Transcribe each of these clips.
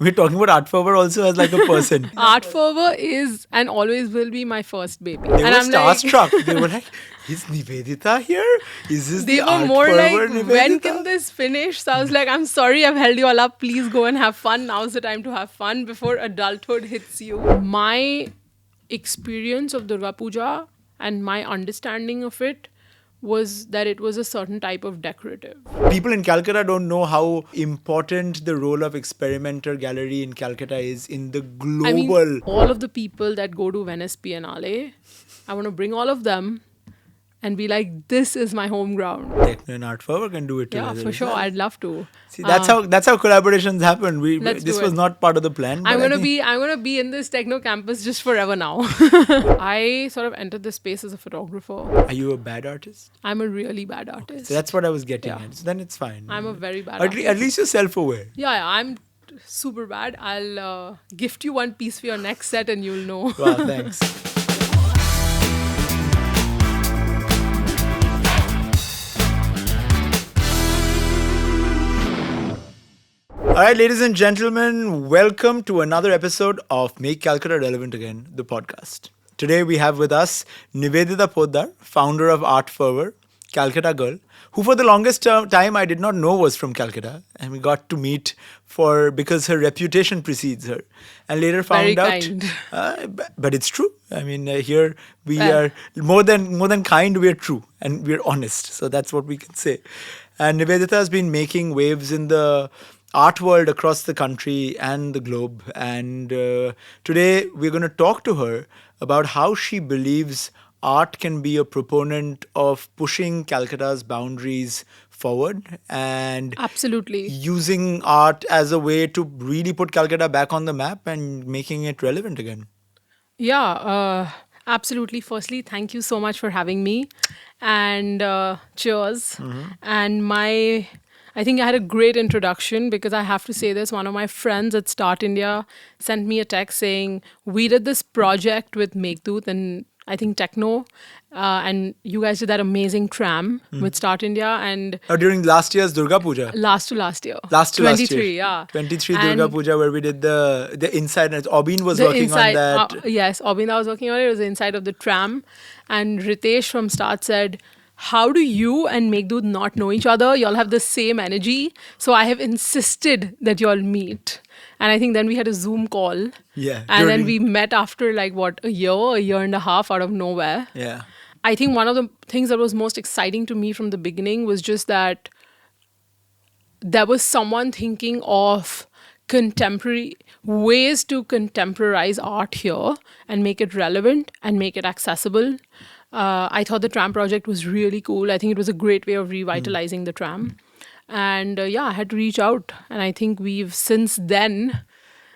We're talking about Art Fervour also as like a person. Art Fervour is and always will be my first baby. They and were I'm like, starstruck. They were like, is Nivedita here? Is this they the were Art more Fervour like, Nivedita? when can this finish? So I was like, I'm sorry, I've held you all up. Please go and have fun. Now's the time to have fun before adulthood hits you. My experience of Durga Puja and my understanding of it was that it was a certain type of decorative. People in Calcutta don't know how important the role of experimenter gallery in Calcutta is in the global. I mean, all of the people that go to Venice Biennale, I want to bring all of them and be like, this is my home ground. Techno and Art Fervour can do it Yeah, together. for as sure. well. I'd love to. See, that's how collaborations happen. Let's This do was it. not part of the plan. I'm but I gonna be in this techno campus just forever now. I sort of entered this space as a photographer. Are you a bad artist? I'm a really bad artist. So that's what I was getting Yeah. at. So then it's fine. I'm a very bad At artist. least you're self-aware. Yeah, I'm super bad. I'll gift you one piece for your next set and you'll know. Wow, thanks. All right, ladies and gentlemen, welcome to another episode of Make Calcutta Relevant Again, the podcast. Today we have with us Nivedita Poddar, founder of Art Fervour, Calcutta girl, who for the longest time I did not know was from Calcutta, and we got to meet because her reputation precedes her, and later found Very out. kind. But it's true. I mean, here we are more than kind. We are true and we are honest. So that's what we can say. And Nivedita has been making waves in the art world across the country and the globe. And today we're going to talk to her about how she believes art can be a proponent of pushing Calcutta's boundaries forward and Absolutely. using art as a way to really put Calcutta back on the map and making it relevant again. Yeah, absolutely. Firstly, thank you so much for having me. And cheers. And I think I had a great introduction because I have to say this. One of my friends at Start India sent me a text saying, we did this project with Meghdut and I think Techno. And you guys did that amazing tram with Start India and During last year's Durga Puja. last to last year. Last to 23, last year. yeah. 23 And Durga Puja where we did the inside. And Obin was the working inside, on that. yes, Obinda was working on it. It was the inside of the tram. And Ritesh from Start said, how do you and Meghdut not know each other? Y'all have the same energy. So I have insisted that y'all meet. And I think then we had a Zoom call. Yeah. And then we met after like a year and a half out of nowhere. Yeah. I think one of the things that was most exciting to me from the beginning was just that there was someone thinking of contemporary ways to contemporize art here and make it relevant and make it accessible. I thought the tram project was really cool. I think it was a great way of revitalizing the tram. And I had to reach out. And I think we've since then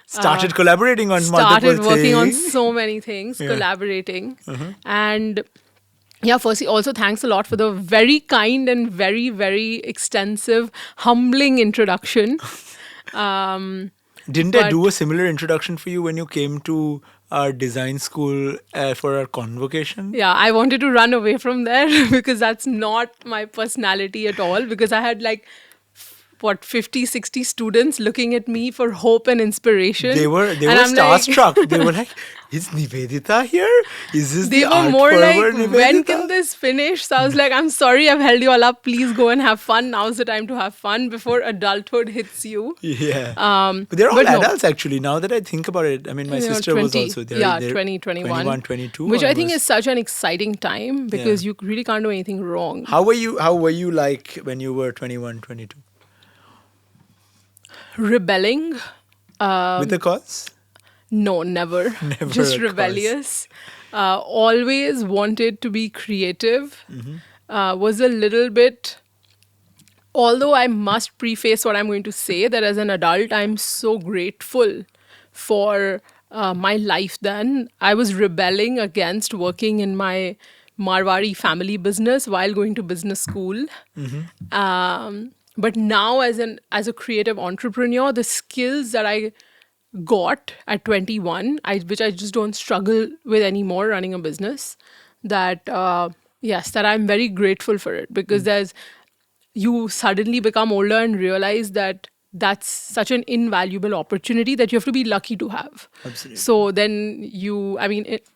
Started collaborating on multiple started working on things. so many things, Yeah. collaborating. And firstly, also thanks a lot for the very kind and very, very extensive, humbling introduction. Didn't I do a similar introduction for you when you came to our design school for our convocation? Yeah, I wanted to run away from there because that's not my personality at all. Because I had 50, 60 students looking at me for hope and inspiration. They were And I'm starstruck. They were like, is Nivedita here? Is this They the were Art more Fervour like, when Nivedita? can this finish? So I was like, I'm sorry, I've held you all up. Please go and have fun. Now's the time to have fun before adulthood hits you. Yeah. But they're all but no. adults actually, now that I think about it. I mean, my You know, sister was 20, also there. yeah, They're 20, 21. 21, 22. Which I think almost. is such an exciting time because you really can't do anything wrong. How were you like when you were 21, 22? Rebelling? With the cause? No, never. Never Just a cause. rebellious. Always wanted to be creative. Was a little bit... Although I must preface what I'm going to say, that as an adult, I'm so grateful for my life then. I was rebelling against working in my Marwari family business while going to business school. But now as a creative entrepreneur, the skills that I got at 21, which I just don't struggle with anymore running a business, that I'm very grateful for it because you suddenly become older and realize that that's such an invaluable opportunity that you have to be lucky to have. Absolutely. So then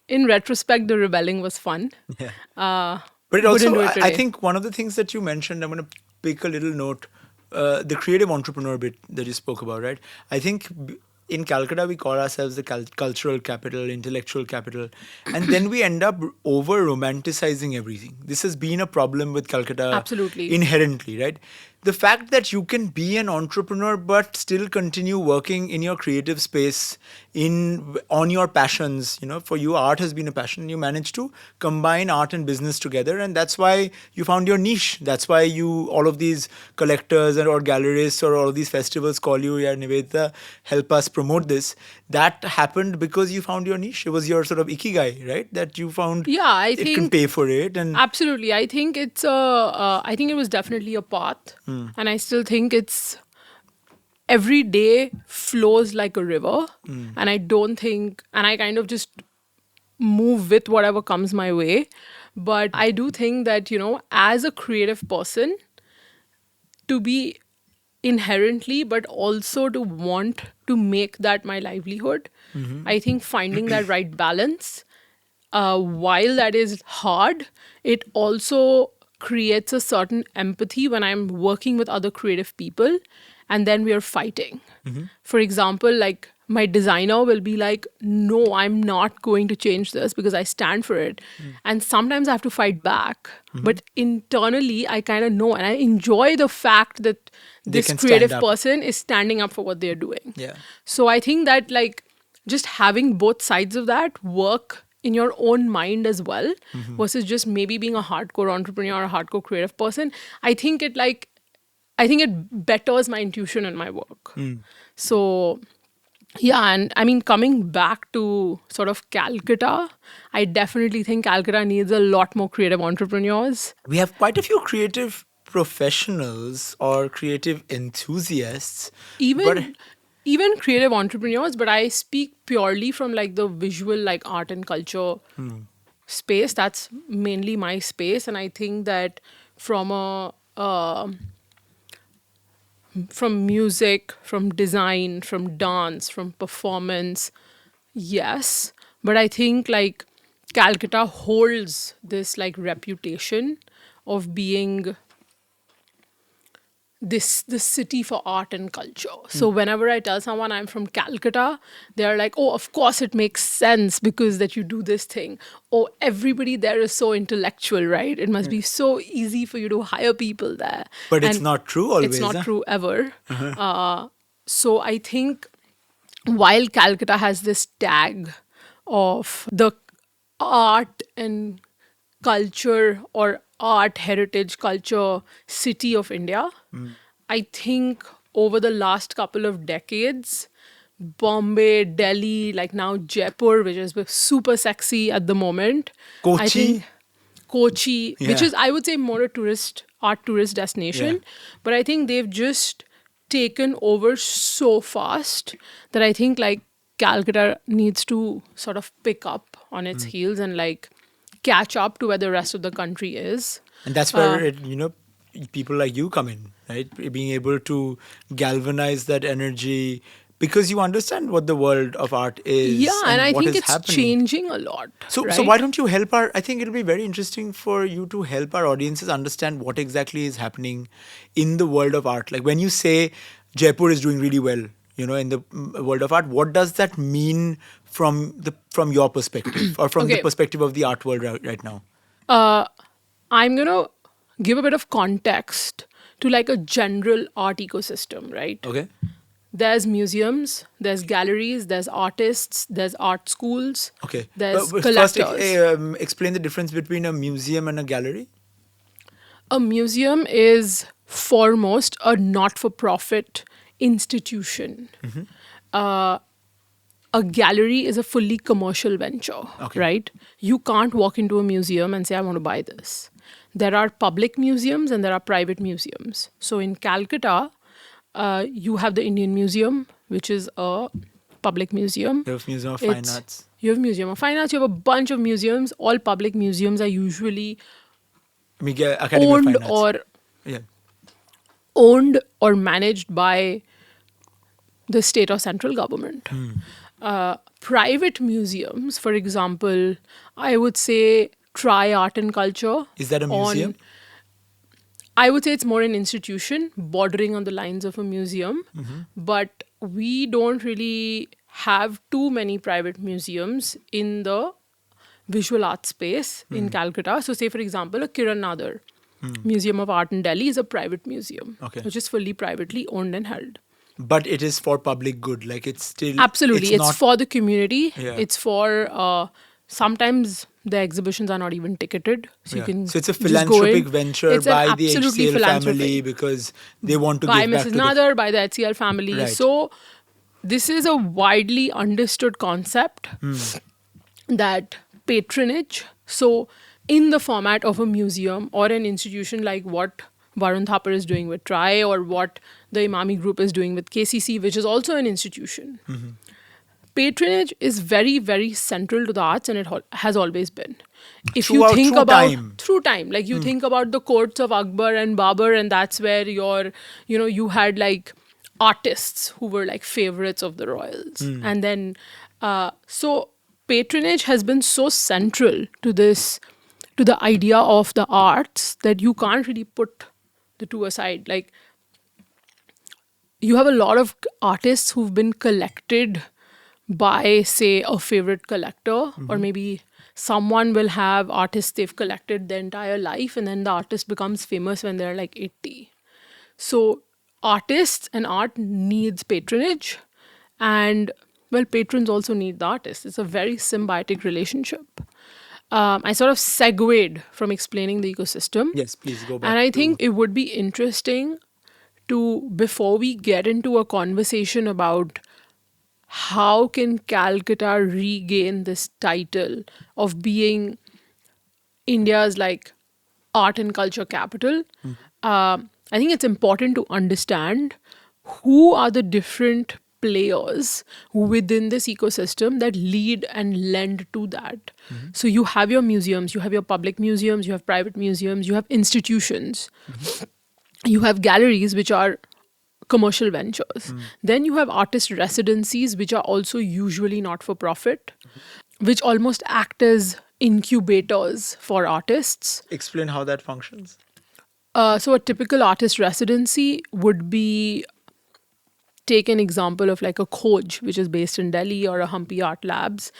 in retrospect, the rebelling was fun. Yeah. Uh, But it wouldn't also, do it I today. think one of the things that you mentioned, I'm going to pick a little note, the creative entrepreneur bit that you spoke about, right? I think in Calcutta, we call ourselves the cultural capital, intellectual capital, and then we end up over romanticizing everything. This has been a problem with Calcutta Absolutely. inherently, right? The fact that you can be an entrepreneur but still continue working in your creative space on your passions. For you, art has been a passion. You managed to combine art and business together, and that's why you found your niche. That's why all of these collectors or gallerists or all of these festivals call you, yeah, Nivedita, help us promote this. That happened because you found your niche. It was your sort of ikigai, right? That you found Yeah, I it can think pay for it. And absolutely. I think I think it was definitely a path, and I still think it's every day flows like a river, and I don't think, and I kind of just move with whatever comes my way. But I do think that as a creative person, to be inherently, but also to want to make that my livelihood. I think finding that right balance, while that is hard, it also creates a certain empathy when I'm working with other creative people and then we are fighting. For example, like my designer will be like, no, I'm not going to change this because I stand for it. And sometimes I have to fight back. But internally, I kind of know and I enjoy the fact that They this can creative stand up. person is standing up for what they're doing. Yeah. So I think that like just having both sides of that work in your own mind as well versus just maybe being a hardcore entrepreneur or a hardcore creative person, I think it betters my intuition in my work. So yeah, and I mean, coming back to sort of Calcutta, I definitely think Calcutta needs a lot more creative entrepreneurs. We have quite a few creative professionals or creative enthusiasts, but Even creative entrepreneurs, but I speak purely from like the visual, like art and culture space. That's mainly my space, and I think that from from music, from design, from dance, from performance, yes. But I think like Calcutta holds this like reputation of being this city for art and culture. So whenever I tell someone I'm from Calcutta, they're like, oh, of course it makes sense because that you do this thing. Oh, everybody there is so intellectual, right? It must be so easy for you to hire people there. but it's And not true always. it's not Huh? true ever. So I think while Calcutta has this tag of the art and culture or art heritage culture city of India, I think over the last couple of decades, Bombay, Delhi, like now Jaipur, which is super sexy at the moment. I Kochi? think Kochi, which Yeah. is I would say more a art tourist destination, Yeah. but I think they've just taken over so fast that I think like Calcutta needs to sort of pick up on its heels and like catch up to where the rest of the country is. And that's where people like you come in, right? Being able to galvanize that energy because you understand what the world of art is Yeah, and I what think is it's happening. changing a lot. So right? why don't you help I think it'll be very interesting for you to help our audiences understand what exactly is happening in the world of art. Like when you say Jaipur is doing really well, in the world of art, what does that mean from your perspective or from the Okay. perspective of the art world right now? I'm going to give a bit of context to like a general art ecosystem, right? Okay. There's museums, there's galleries, there's artists, there's art schools, Okay. there's But first, collectors. explain the difference between a museum and a gallery. A museum is foremost a not-for-profit institution. A gallery is a fully commercial venture, Okay. right? You can't walk into a museum and say, I want to buy this. There are public museums and there are private museums. So in Calcutta, you have the Indian Museum, which is a public museum. You have Museum of Fine Arts. You have Museum of Fine Arts. You have a bunch of museums. All public museums are usually I mean, Academy of owned Fine Arts. or Yeah. owned or managed by the state or central government. Private museums, for example, I would say try art and culture. Is that a museum? I would say it's more an institution bordering on the lines of a museum, but we don't really have too many private museums in the visual art space in Calcutta. So say, for example, a Kiran Nadar Museum of Art in Delhi is a private museum, which is fully privately owned and held. But it is for public good. Like it's still... Absolutely. It's not, for the community. Yeah. It's for... sometimes the exhibitions are not even ticketed. So you can So it's a just go philanthropic in. venture It's an by the absolutely HCL family philanthropic. because they want to By give back Mrs. to Nadar, by the HCL family. Right. So this is a widely understood concept that patronage, so in the format of a museum or an institution like what Varun Thapar is doing with TRI or what the Imami Group is doing with KCC, which is also an institution. Patronage is very, very central to the arts, and it has always been. If you think about through time, like you think about the courts of Akbar and Babur, and that's where you had like artists who were like favorites of the royals, and then so patronage has been so central to the idea of the arts that you can't really put the two aside. Like you have a lot of artists who've been collected by, say, a favorite collector, or maybe someone will have artists they've collected their entire life, and then the artist becomes famous when they're like 80. So artists and art needs patronage, and well, patrons also need the artists. It's a very symbiotic relationship. I sort of segued from explaining the ecosystem. Yes, please go back. And I think it would be interesting to, before we get into a conversation about how can Calcutta regain this title of being India's like art and culture capital, I think it's important to understand who are the different players within this ecosystem that lead and lend to that. So you have your museums, you have your public museums, you have private museums, you have institutions, you have galleries, which are commercial ventures. Then you have artist residencies, which are also usually not for profit, which almost act as incubators for artists. Explain how that functions. So a typical artist residency would be, take an example of like a Khoj, which is based in Delhi, or a Hampi Art Labs,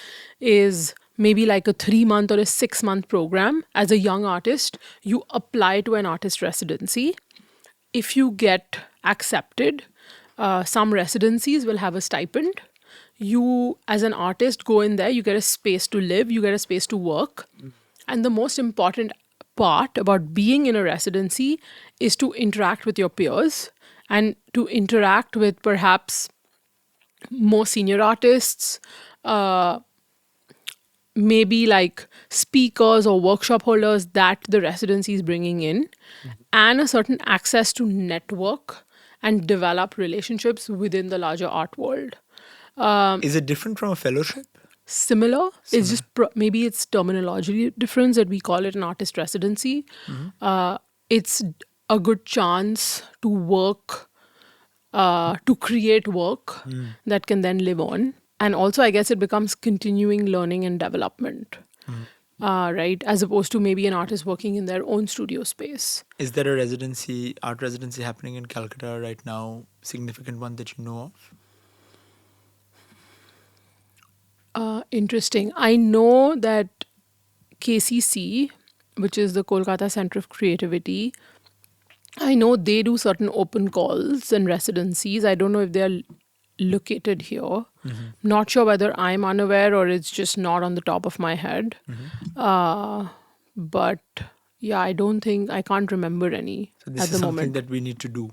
is maybe like a 3-month or a 6-month program. As a young artist, you apply to an artist residency. If you get accepted, some residencies will have a stipend. You, as an artist, go in there, you get a space to live, you get a space to work. And the most important part about being in a residency is to interact with your peers and to interact with perhaps more senior artists, maybe like speakers or workshop holders that the residency is bringing in, and a certain access to network and develop relationships within the larger art world. Is it different from a fellowship? Similar. It's just maybe it's terminology difference that we call it an artist residency. It's a good chance to work, to create work that can then live on. And also, I guess it becomes continuing learning and development, right? As opposed to maybe an artist working in their own studio space. Is there a art residency happening in Calcutta right now, significant one that you know of? Interesting. I know that KCC, which is the Kolkata Center of Creativity, I know they do certain open calls and residencies. I don't know if they're located here. Not sure whether I'm unaware or it's just not on the top of my head. But yeah, I can't remember any So this at is the something moment. that we need to do.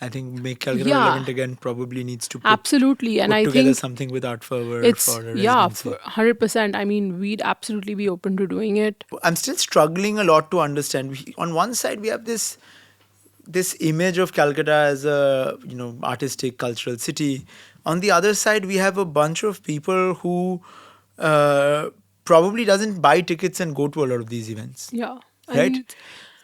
I think Make Calcutta Yeah. Relevant Again probably needs to put Absolutely. And I together think something with Art Fervour it's, for a yeah, residency. 100%. I mean, we'd absolutely be open to doing it. I'm still struggling a lot to understand. On one side, we have this image of Calcutta as a artistic cultural city. On the other side, we have a bunch of people who probably doesn't buy tickets and go to a lot of these events. Yeah. Right?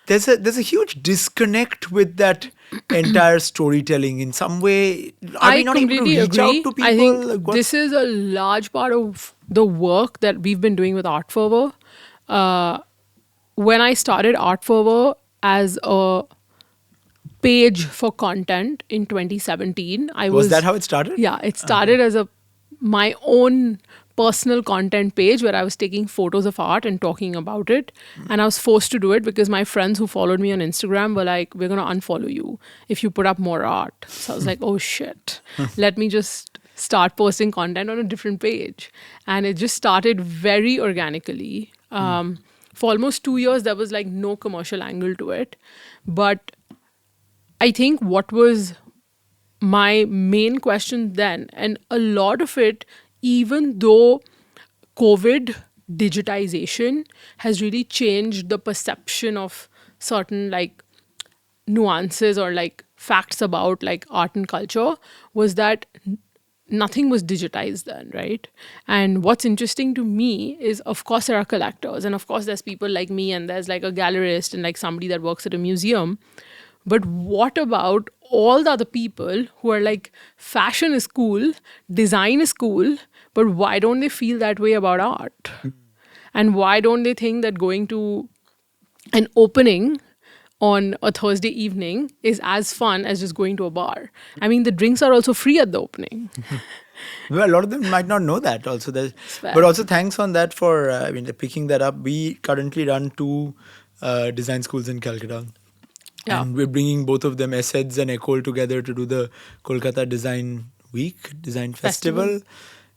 there's a huge disconnect with that entire storytelling in some way. Are we I not able to completely reach agree. out to people? I think Like, this is a large part of the work that we've been doing with Art Fervour. When I started Art Fervour as a page for content in 2017, was that how it started? yeah, it started as my own personal content page where I was taking photos of art and talking about it. And I was forced to do it because my friends who followed me on Instagram were like, we're going to unfollow you if you put up more art. So I was like, oh shit, let me just start posting content on a different page. And it just started very organically. For almost 2 years, there was like no commercial angle to it. But I think what was my main question then, and a lot of it, even though COVID digitization has really changed the perception of certain like nuances or like facts about like art and culture, was that nothing was digitized then, right? And what's interesting to me is, of course, there are collectors, and of course, there's people like me, and there's like a gallerist and like somebody that works at a museum. But what about all the other people who are like, fashion is cool, design is cool, but why don't they feel that way about art? And why don't they think that going to an opening on a Thursday evening is as fun as just going to a bar? I mean, the drinks are also free at the opening. Well, a lot of them might not know that also. Fair. But also thanks on that for picking that up. We currently run two design schools in Calcutta. Yeah. And we're bringing both of them, ESEDS and ECOL, together to do the Kolkata Design Week, Design Festival.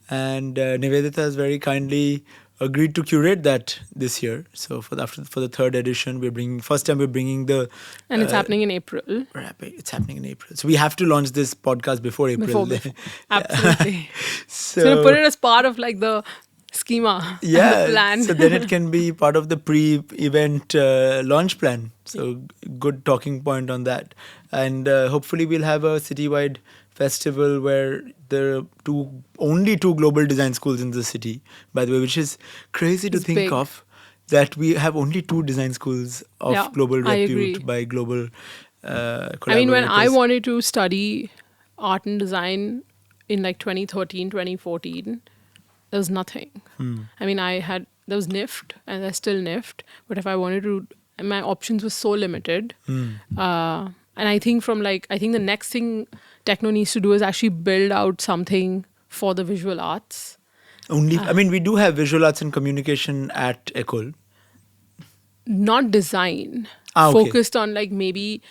And Nivedita has very kindly agreed to curate that this year. So for the third edition, first time we're bringing the... And it's happening in April. It's happening in April. So we have to launch this podcast before April. Before. Absolutely. So Gonna put it as part of like the schema, yeah, the plan. So then it can be part of the pre-event launch plan. So good talking point on that. And hopefully we'll have a citywide festival where there are only two global design schools in the city, by the way, which is crazy to think big. of, that we have only two design schools of global I repute agree. by global I mean, when I collaborators. wanted to study art and design in like 2013, 2014, there was nothing. I mean, there was NIFT and there's still NIFT, but if I wanted to, my options were so limited. And I think the next thing Techno needs to do is actually build out something for the visual arts. We do have visual arts and communication at ECOL. Not design. Okay. Focused on like maybe,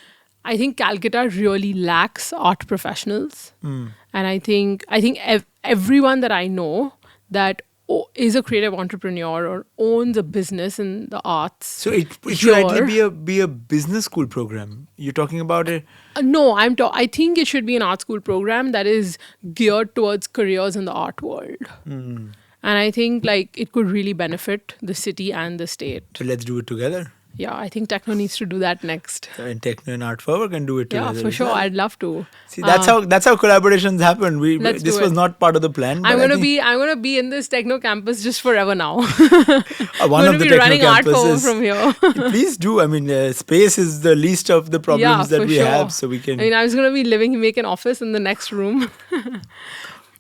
I think Calcutta really lacks art professionals. And I think everyone that I know that is a creative entrepreneur or owns a business in the arts. So it should ideally be a business school program. You're talking about it? No, I think it should be an art school program that is geared towards careers in the art world. And I think like it could really benefit the city and the state. So let's do it together. Yeah, I think Techno needs to do that next. And Techno and Art Fervour can do it together. Yeah, for sure. I'd love to. See, that's how collaborations happen. This was not part of the plan. I'm gonna be in this Techno campus just forever now. One of the be Techno running Art Fervour campuses from here. Please do. I mean, space is the least of the problems that for we sure. have, so we can. I mean, I was gonna make an office in the next room.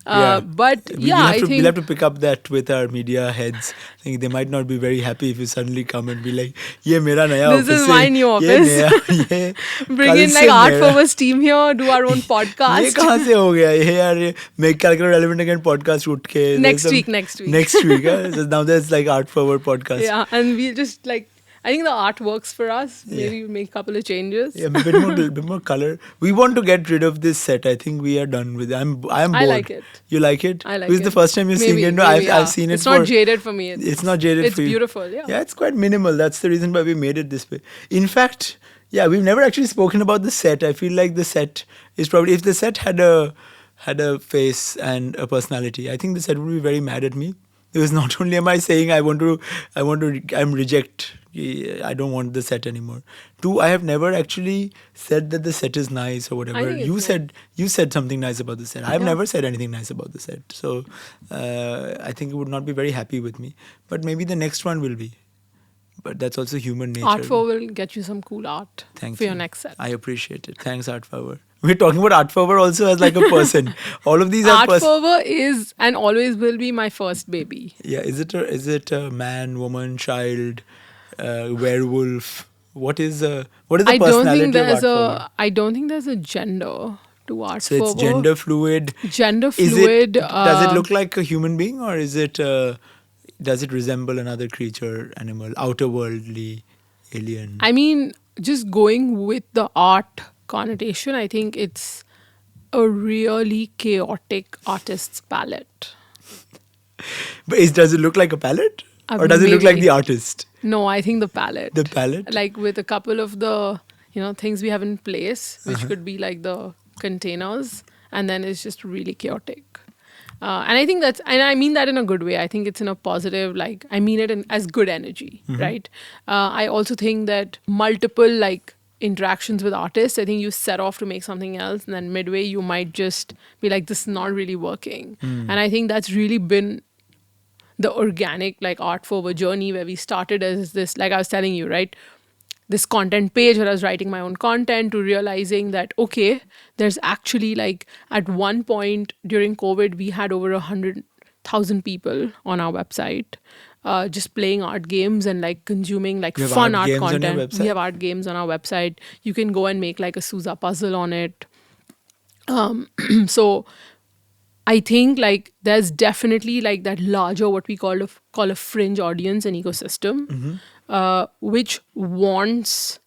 But we'll think have to pick up that with our media heads. I think they might not be very happy if you suddenly come and be like, "Ye mera naya office this is my new office." Bring in like Art Fervour's team here, do our own ये podcast. कहाँ से हो गया ये यार make Calcutta relevant again podcast उठ के Next week. next week so now there's like Art Fervour podcast Yeah, and we'll just like, I think the art works for us. Maybe we'll make a couple of changes. a bit more color. We want to get rid of this set. I think we are done with it. I'm bored. I like it. You like it? I like This is it. the first time you're seeing it. No, I've seen it. It's not jaded for me. It's not jaded It's for you. beautiful, yeah. Yeah, it's quite minimal. That's the reason why we made it this way. In fact, yeah, we've never actually spoken about the set. I feel like the set is probably, if the set had a face and a personality, I think the set would be very mad at me. Because not only am I saying I'm reject. I don't want the set anymore. Two, I have never actually said that the set is nice or whatever. You said something nice about the set. I've never said anything nice about the set. So I think it would not be very happy with me. But maybe the next one will be. but that's also human nature. Art Fervour will get you some cool art Thank for you. your next set. I appreciate it. Thanks, Art Fervour. We're talking about Art Fervour also as like a person. All of these are Art Fervour is and always will be my first baby. Yeah, is it a man, woman, child, werewolf? What is the I don't personality think of Art there's Fervour? I don't think there's a gender to Art So it's Fervour. gender fluid. Gender Is fluid. does it look like a human being, or is it does it resemble another creature, animal, outer worldly, alien? I mean, just going with the art connotation, I think it's a really chaotic artist's palette. But does it look like a palette, or does it look Maybe. like the artist? No, I think the palette. The palette. Like with a couple of the things we have in place, which could be like the containers, and then it's just really chaotic. And I think and I mean that in a good way. I think it's in a positive, like I mean it as good energy, right? I also think that multiple like interactions with artists, I think you set off to make something else, and then midway you might just be like, this is not really working. And I think that's really been the organic like Art Fervour journey, where we started as this, like I was telling you, right? This content page where I was writing my own content, to realizing that, okay, there's actually like at one point during COVID, we had over 100,000 people on our website, just playing art games and like consuming like fun art content. We have art games on our website. You can go and make like a Sousa puzzle on it. So I think like there's definitely like that larger, what we call a fringe audience and ecosystem, which wants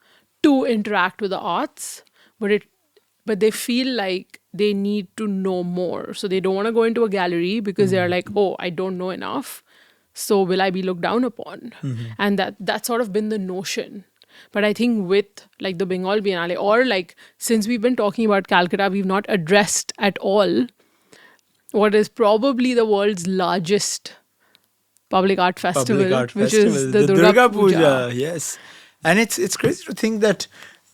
to interact with the arts, but they feel like they need to know more. So they don't want to go into a gallery because they're like, oh, I don't know enough. So will I be looked down upon? And that's sort of been the notion. But I think with like the Bengal Biennale, or like since we've been talking about Calcutta, we've not addressed at all what is probably the world's largest public art festival, which is the Durga Puja. Yes. And it's crazy to think that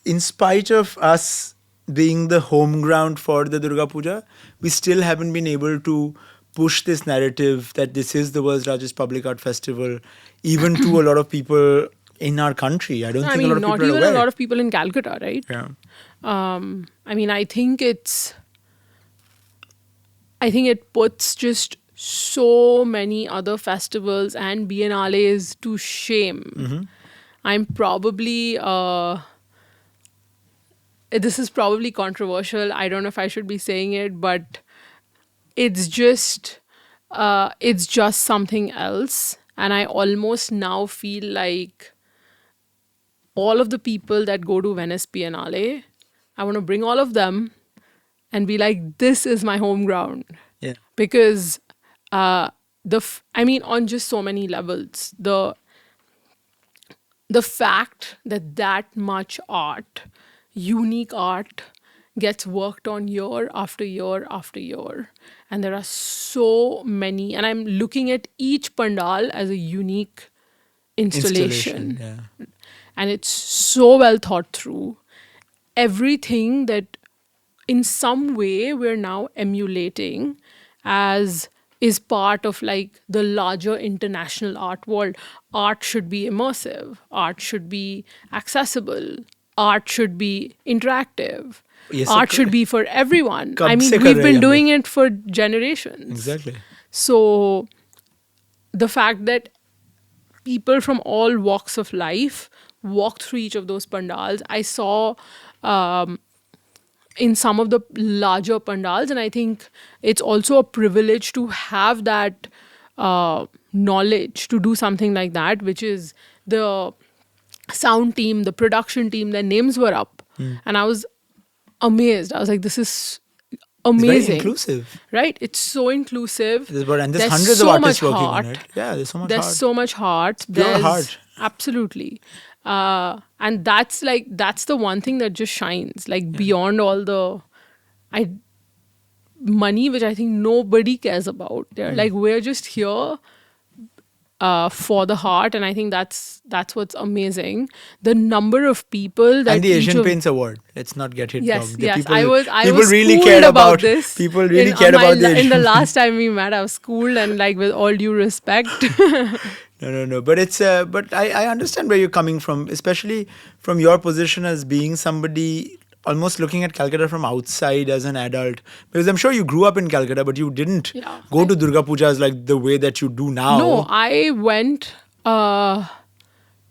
in spite of us being the home ground for the Durga Puja, we still haven't been able to push this narrative that this is the world's largest public art festival, even to a lot of people in our country. I don't think a lot of people are aware. Not even a lot of people in Calcutta, right? Yeah. I mean, I think it puts just so many other festivals and biennales to shame. I'm probably, this is probably controversial. I don't know if I should be saying it, but it's just something else. And I almost now feel like all of the people that go to Venice Biennale, I want to bring all of them and be like, this is my home ground. Yeah. Because I mean, on just so many levels, the fact that much art, unique art, gets worked on year after year after year, and there are so many, and I'm looking at each pandal as a unique installation. Yeah. And it's so well thought through. Everything that in some way we're now emulating as is part of like the larger international art world. Art should be immersive. Art should be accessible. Art should be interactive. Yes, art should be for everyone. Kab I mean, se we've kar rahe been hum doing it for generations. Exactly. So the fact that people from all walks of life walked through each of those pandals, I saw in some of the larger pandals, and I think it's also a privilege to have that knowledge to do something like that, which is the sound team, the production team, their names were up. And I was amazed. I was like, this is amazing. It's very inclusive. Right? It's so inclusive. And there's hundreds of artists working on it. Yeah, there's so much heart. Pure heart. Absolutely. And that's the one thing that just shines, like beyond all the money, which I think nobody cares about. They're like, we're just here for the heart, and I think that's what's amazing. The number of people that and the Asian Paints Award. Let's not get it wrong. Yes, people, I was really cared about this. People really cared about this. In the last time we met, I was schooled, and like with all due respect. No. But it's but I understand where you're coming from, especially from your position as being somebody almost looking at Calcutta from outside as an adult. Because I'm sure you grew up in Calcutta, but you didn't Yeah. go to Durga Pujas like the way that you do now. No, I went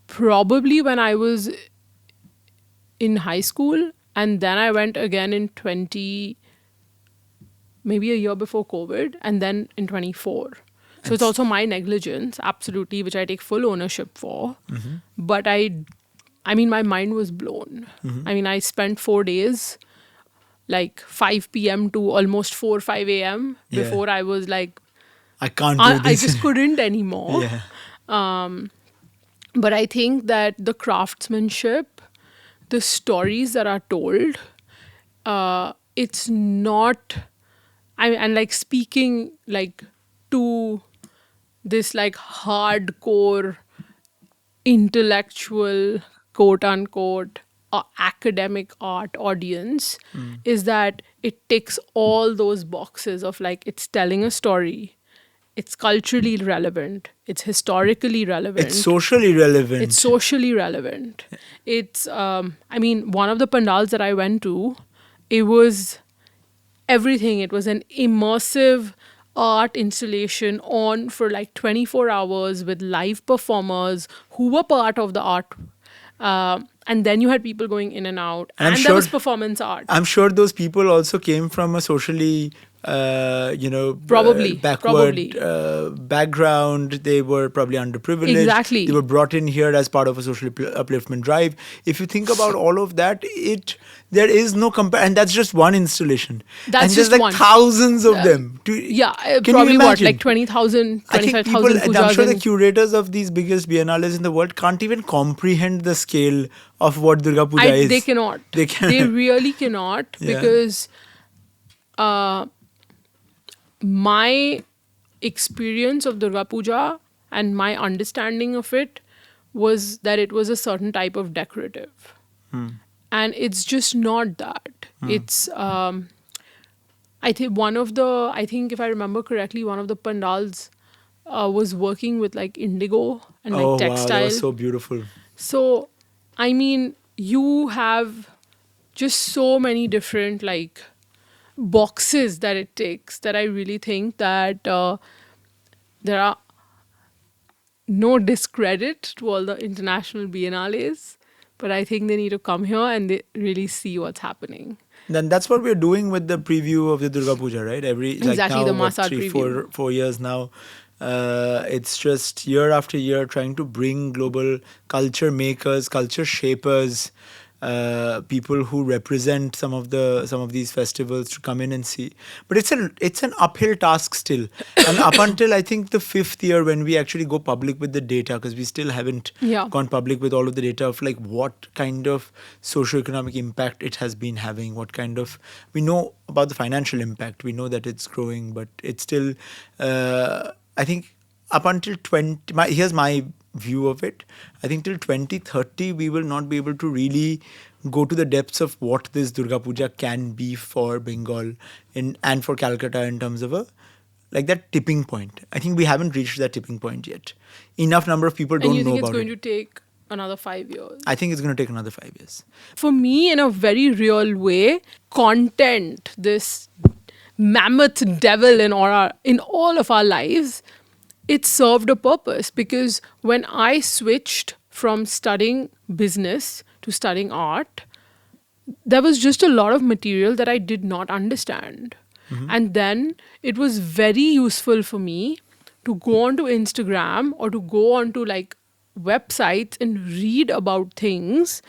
probably when I was in high school, and then I went again in 20, maybe a year before COVID, and then in 24. So it's also my negligence, absolutely, which I take full ownership for. But I mean, my mind was blown. I mean, I spent 4 days, like 5 p.m. to almost 4, 5 a.m. Yeah. before I was like, I can't do I this. just couldn't anymore. Yeah. But I think that the craftsmanship, the stories that are told, it's not, and like speaking like to this like hardcore intellectual, quote unquote, academic art audience, is that it ticks all those boxes of like, it's telling a story, it's culturally relevant, it's historically relevant, It's socially relevant. it's socially relevant. It's, I mean, one of the pandals that I went to, it was everything. It was an immersive art installation on for like 24 hours with live performers who were part of the art. And then you had people going in and out. And I'm And sure- there was performance art. I'm sure those people also came from a socially, Probably, backward probably. background. They were probably underprivileged. Exactly. They were brought in here as part of a social upliftment drive. If you think about all of that, there is no and that's just one installation. That's and just there's like one. thousands of them. Yeah, Can you probably what, imagine? like 20,000, I think 25,000 people, and I'm pujas. sure the in- curators of these biggest biennales in the world can't even comprehend the scale of what Durga Puja is. They cannot. They can. They really cannot, Yeah. because my experience of Durga Puja and my understanding of it was that it was a certain type of decorative. And it's just not that. It's, I think if I remember correctly, one of the pandals was working with like indigo and like Oh textile. wow, that was so beautiful. So, I mean, you have just so many different like boxes that it takes, that I really think that there are no discredit to all the international biennales, but I think they need to come here and they really see what's happening. Then that's what we're doing with the preview of the Durga Puja, right? Exactly, the mass art 4 years now. It's just year after year trying to bring global culture makers, culture shapers, people who represent some of these festivals to come in and see. But it's an uphill task still, and up until I think the 5th year, when we actually go public with the data, because we still haven't Yeah. gone public with all of the data of like what kind of socioeconomic impact it has been having, we know about the financial impact, we know that it's growing, but it's still I think up until here's my view of it. I think till 2030 we will not be able to really go to the depths of what this Durga Puja can be for Bengal and for Calcutta in terms of that tipping point. I think we haven't reached that tipping point yet. Enough number of people And don't you know think it's about going it. to take another 5 years? I think it's going to take another 5 years. For me, in a very real way, content, this mammoth devil in all of our lives, it served a purpose, because when I switched from studying business to studying art, there was just a lot of material that I did not understand. And then it was very useful for me to go onto Instagram or to go onto like websites and read about things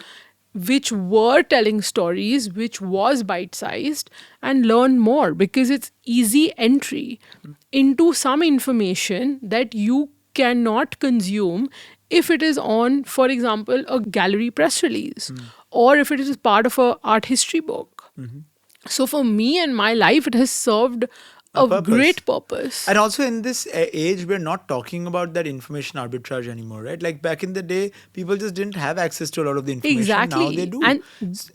which were telling stories, which was bite-sized, and learn more, because it's easy entry into some information that you cannot consume if it is on, for example, a gallery press release, or if it is part of a art history book. So for me and my life, it has served a purpose. great purpose. And also in this age, we're not talking about that information arbitrage anymore, right? Like back in the day, people just didn't have access to a lot of the information. Exactly. Now they do. And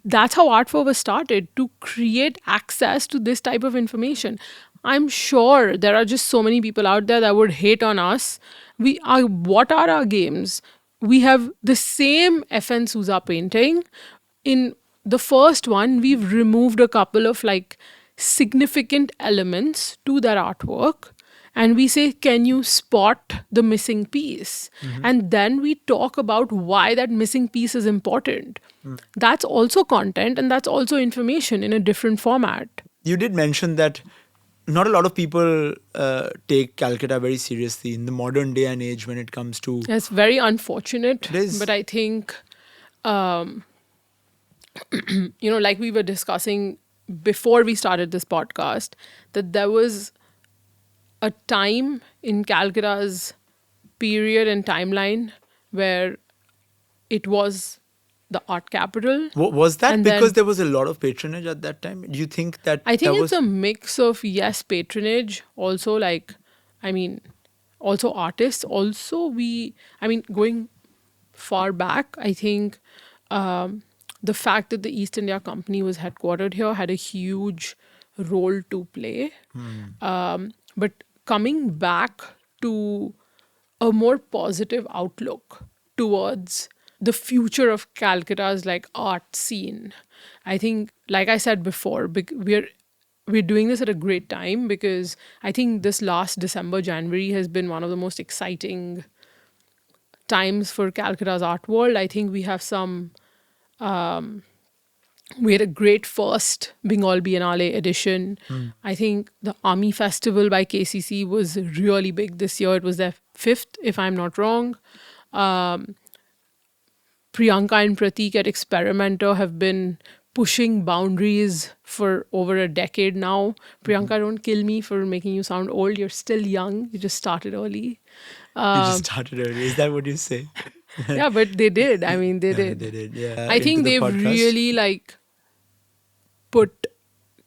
that's how Art Fervour started, to create access to this type of information. I'm sure there are just so many people out there that would hate on us. What are our games? We have the same FN Souza painting. In the first one, we've removed a couple of like significant elements to that artwork, and we say, can you spot the missing piece? And then we talk about why that missing piece is important. That's also content, and that's also information in a different format. You did mention that not a lot of people take Calcutta very seriously in the modern day and age when it comes to. It's very unfortunate, It is. but I think, like we were discussing before we started this podcast, that there was a time in Calcutta's period and timeline where it was the art capital. Was that And because then- there was a lot of patronage at that time? Do you think that I think that it's a mix of, yes, patronage, also also artists. Also, going far back, I think the fact that the East India Company was headquartered here had a huge role to play. But coming back to a more positive outlook towards the future of Calcutta's like art scene, I think, like I said before, we're doing this at a great time, because I think this last December, January has been one of the most exciting times for Calcutta's art world. I think we have we had a great first Bengal Biennale edition. I think the Army Festival by KCC was really big this year. It was their 5th, if I'm not wrong. Priyanka and Pratik at Experimenter have been pushing boundaries for over a decade now. Priyanka, don't kill me for making you sound old. You're still young. You just started early. you just started early? Is that what you say? Yeah, but they did. I mean, they Yeah, did. they did. Yeah. I think Into the they've podcast. really put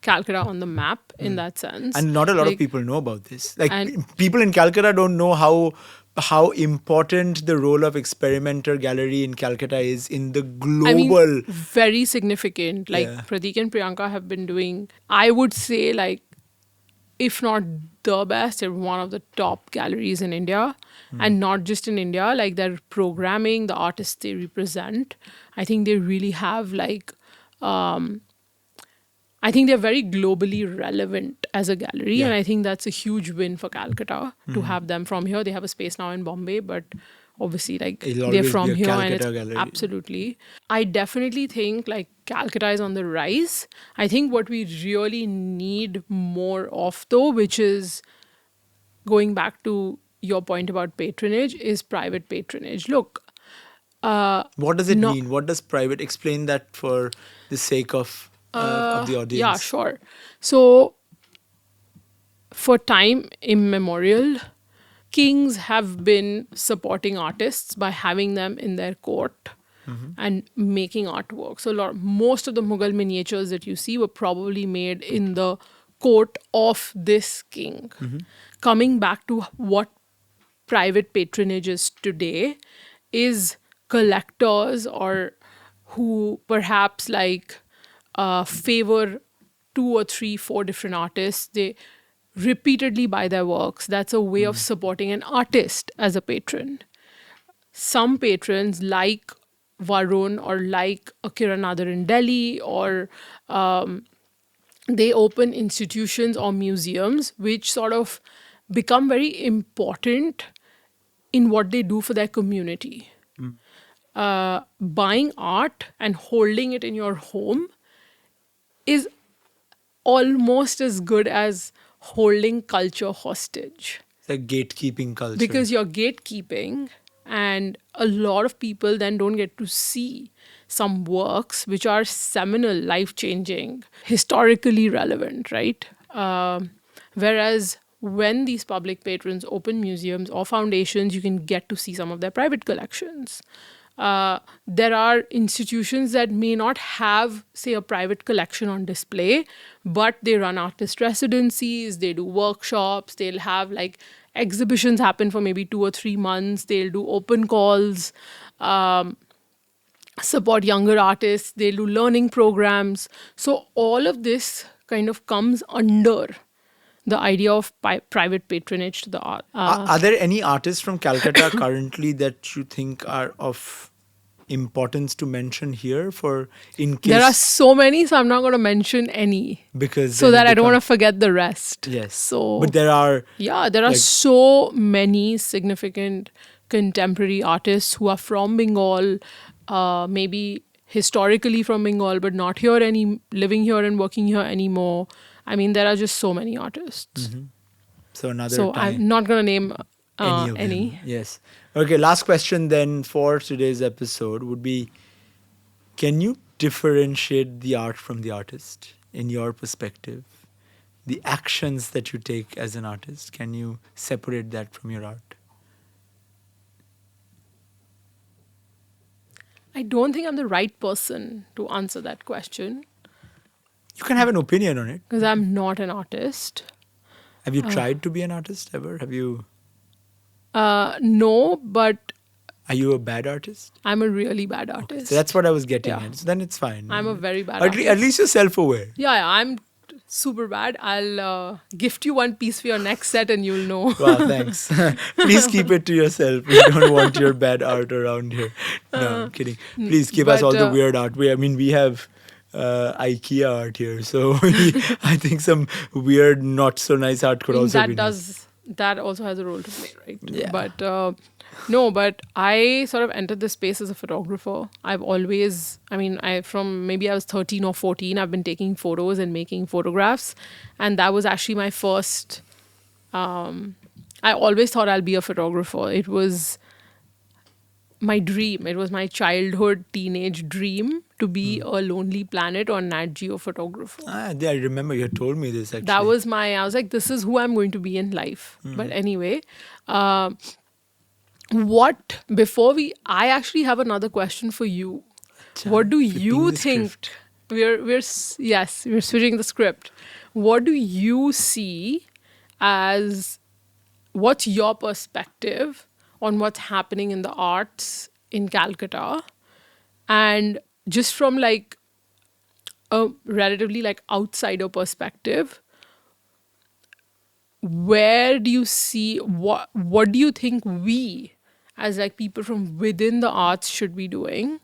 Calcutta on the map in that sense. And not a lot of Like, people know about this. Like and- people in Calcutta don't know how important the role of Experimenter Gallery in Calcutta is in the global. very significant. Like Yeah. Pratik and Priyanka have been doing, I would say, if not the best, they're one of the top galleries in India. And not just in India, like their programming, the artists they represent, I think they really have I think they're very globally relevant as a gallery. Yeah. And I think that's a huge win for Calcutta to have them from here. They have a space now in Bombay, but obviously It'll they're always from be a here, and Calcutta it's gallery. absolutely. I definitely think Calcutta is on the rise. I think what we really need more of, though, which is going back to your point about patronage, is private patronage. Look, What does it no- mean? What does private? Explain that for the sake of the audience. yeah, sure. So, for time immemorial, kings have been supporting artists by having them in their court and making artwork. So, most of the Mughal miniatures that you see were probably made in the court of this king. Coming back to what private patronage is today, is collectors or who perhaps favor 2 or 3, 4 different artists. They repeatedly buy their works. That's a way of supporting an artist as a patron. Some patrons, like Varun or like Kiran Nadar in Delhi, or they open institutions or museums which sort of become very important in what they do for their community. Buying art and holding it in your home is almost as good as holding culture hostage, It's like gatekeeping culture. because you're gatekeeping, and a lot of people then don't get to see some works which are seminal, life-changing, historically relevant, right? Whereas when these public patrons open museums or foundations, you can get to see some of their private collections. There are institutions that may not have, say, a private collection on display, but they run artist residencies, they do workshops, they'll have exhibitions happen for maybe 2 or 3 months, they'll do open calls, support younger artists, they'll do learning programs. So all of this kind of comes under the idea of private patronage to the art. Are there any artists from Calcutta currently that you think are of importance to mention here for in case? There are so many, so I'm not going to mention any Because so then that it I don't want to becomes- forget the rest. Yes. So, But there are. yeah, there are like- so many significant contemporary artists who are from Bengal, maybe historically from Bengal, but not here living here and working here anymore. I mean, there are just so many artists. So another So time. I'm not going to name Any of any. them. Yes. Okay, last question then for today's episode would be, can you differentiate the art from the artist in your perspective? The actions that you take as an artist, can you separate that from your art? I don't think I'm the right person to answer that question You can have an opinion on it. because I'm not an artist. Have you tried to be an artist ever? Have you? No, but Are you a bad artist? I'm a really bad artist. So that's what I was getting Yeah. at. So then it's fine. I'm a very bad At, artist. at least you're self-aware. Yeah, I'm super bad. I'll gift you one piece for your next set and you'll know. Wow, thanks. Please keep it to yourself. We don't want your bad art around here. No, I'm kidding. Please give us but, all the weird art. We have IKEA art here, so I think some weird, not so nice art could also be nice. That also has a role to play, right? Yeah. But no, but I sort of entered this space as a photographer. I've always, from maybe I was 13 or 14, I've been taking photos and making photographs. And that was actually my first, I always thought I'll be a photographer. It was my dream. It was my childhood, teenage dream to be a Lonely Planet or Nat Geo photographer. I remember you had told me this actually. That was I was like, this is who I'm going to be in life. But anyway, I actually have another question for you. What do you the think? script. We're switching the script. What do you see as, what's your perspective on what's happening in the arts in Calcutta? And just from like a relatively like outsider perspective, where do you see what do you think we as like people from within the arts should be doing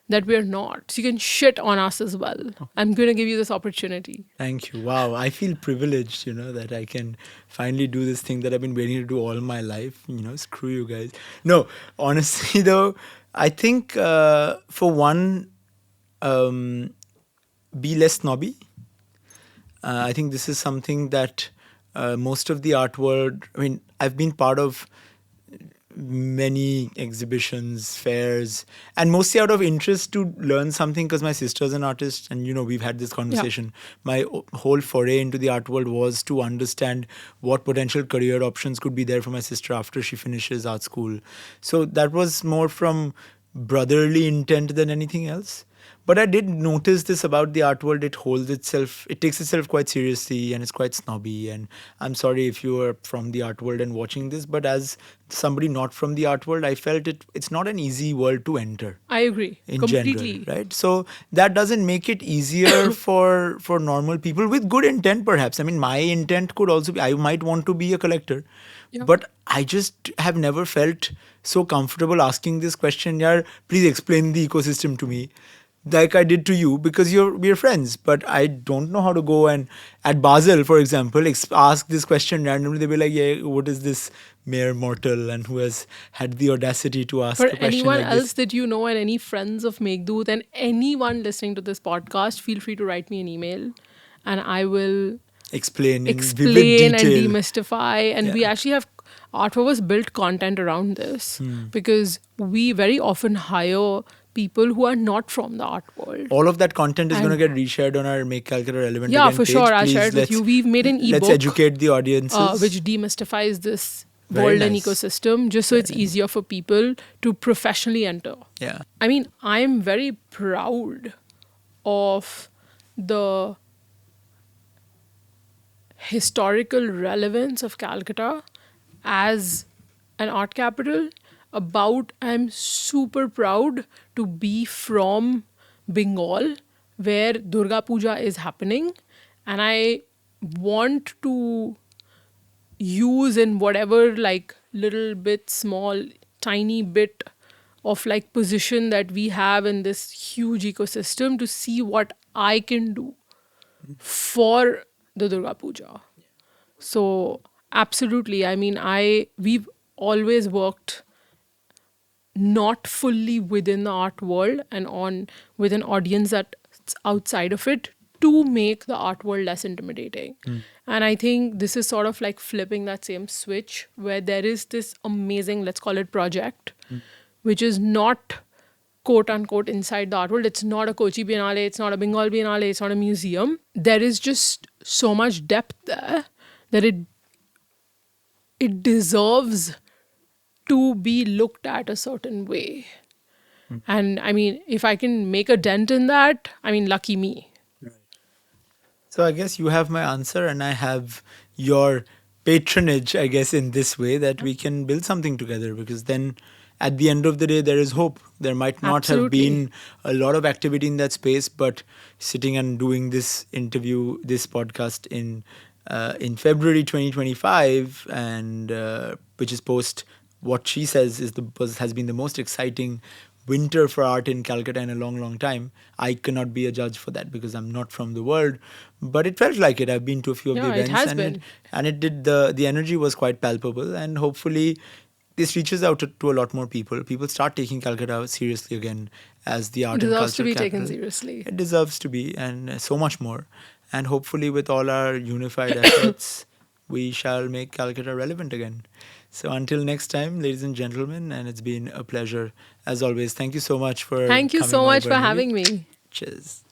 that we're not? So you can shit on us as well. I'm going to give you this opportunity. Thank you. Wow, I feel privileged, that I can finally do this thing that I've been waiting to do all my life. Screw you guys. No, honestly though, I think for one, be less snobby. I think this is something that most of the art world, I've been part of many exhibitions, fairs, and mostly out of interest to learn something because my sister's an artist and, we've had this conversation. My whole foray into the art world was to understand what potential career options could be there for my sister after she finishes art school. So that was more from brotherly intent than anything else. But I did notice this about the art world. It takes itself quite seriously and it's quite snobby. And I'm sorry if you are from the art world and watching this, but as somebody not from the art world, I felt it's not an easy world to enter. I agree. In completely. general, right? So that doesn't make it easier for normal people with good intent, perhaps. My intent could also be, I might want to be a collector. Yeah. But I just have never felt so comfortable asking this question. Yaar, please explain the ecosystem to me, like I did to you, because we're friends. But I don't know how to go and at Basel, for example, ask this question randomly. They'll be like, yeah, what is this mere mortal and who has had the audacity to ask For a question anyone like else this? that you know and any friends of Meghdut and anyone listening to this podcast, feel free to write me an email and I will Explain in vivid explain and detail. demystify. And we Yeah. actually have Art Fervour's built content around this because we very often hire people who are not from the art world. All of that content is And- going to get reshared on our Make Calcutta Relevant Yeah, Again for page. sure. I'll Please, share it with you. We've made an Let's ebook, educate the audiences. which demystifies this Very world and nice. ecosystem just so it's easier for people to professionally enter. Yeah. I am very proud of the historical relevance of Calcutta as an art capital. I'm super proud to be from Bengal, where Durga Puja is happening. And I want to use in whatever like little bit small tiny bit of like position that we have in this huge ecosystem to see what I can do for the Durga Puja. So absolutely, I mean, I we've always worked not fully within the art world and on with an audience that's outside of it to make the art world less intimidating. And I think this is sort of like flipping that same switch where there is this amazing, let's call it project, which is not quote unquote inside the art world. It's not a Kochi Biennale, it's not a Bengal Biennale, it's not a museum. There is just so much depth there that it deserves to be looked at a certain way. And I mean, if I can make a dent in that, I mean, lucky me. So I guess you have my answer, and I have your patronage, I guess, in this way that we can build something together, because then at the end of the day, there is hope. There might not have Absolutely. been a lot of activity in that space, but sitting and doing this interview, this podcast in February 2025, and which is post what she says has been the most exciting winter for art in Calcutta in a long, long time. I cannot be a judge for that because I'm not from the world, but it felt like it. I've been to a few of the Yeah, it events, has and been. it did the energy was quite palpable, and hopefully this reaches out to a lot more people. People start taking Calcutta seriously again as the It art and deserves to culture be taken capital. seriously. It deserves to be, and so much more. And hopefully, with all our unified efforts, we shall make Calcutta relevant again. So until next time, ladies and gentlemen, and it's been a pleasure as always. Thank you so much for Thank you coming so much over, for Nivi. having me. Cheers.